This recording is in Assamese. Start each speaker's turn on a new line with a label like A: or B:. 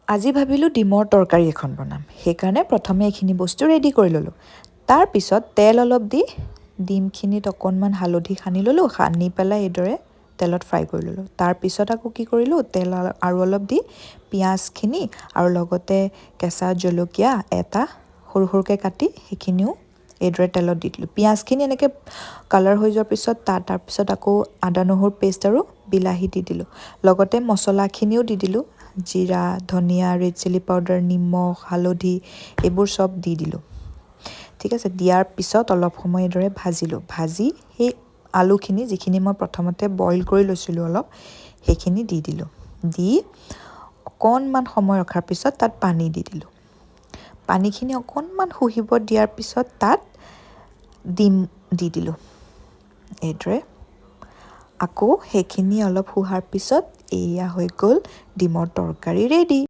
A: আজি ভাবিলোঁ ডিমৰ তৰকাৰী এখন বনাম। সেইকাৰণে প্ৰথমে এইখিনি বস্তু ৰেডি কৰি ল'লোঁ। তাৰপিছত তেল অলপ দি ডিমখিনিত অকণমান হালধি সানি ল'লোঁ, সানি পেলাই এইদৰে তেলত ফ্ৰাই কৰি ল'লোঁ। তাৰপিছত আকৌ কি কৰিলোঁ, তেল আৰু অলপ দি পিঁয়াজখিনি আৰু লগতে কেঁচা জলকীয়া এটা সৰু সৰুকৈ কাটি সেইখিনিও এইদৰে তেলত দি দিলোঁ। পিঁয়াজখিনি এনেকৈ কালাৰ হৈ যোৱাৰ পিছত তাৰপিছত আকৌ আদা নহৰু পেষ্ট আৰু বিলাহী দি দিলোঁ। লগতে মছলাখিনিও দি দিলোঁ। জিৰা, ধনিয়া, ৰেড চিলি পাউডাৰ, নিমখ, হালধি এইবোৰ চব দি দিলোঁ। ঠিক আছে, দিয়াৰ পিছত অলপ সময় এইদৰে ভাজিলোঁ। ভাজি সেই আলুখিনি যিখিনি মই প্ৰথমতে বইল কৰি লৈছিলোঁ অলপ, সেইখিনি দি দিলোঁ। দি অকণমান সময় ৰখাৰ পিছত তাত পানী দি দিলোঁ। পানীখিনি অকণমান শুহিব দিয়াৰ পিছত তাত ডিম দি দিলোঁ। এইদৰে আকৌ সেইখিনি অলপ শুহাৰ পিছত এয়া হৈ গ'ল ডিমৰ তৰকাৰী ৰেডি।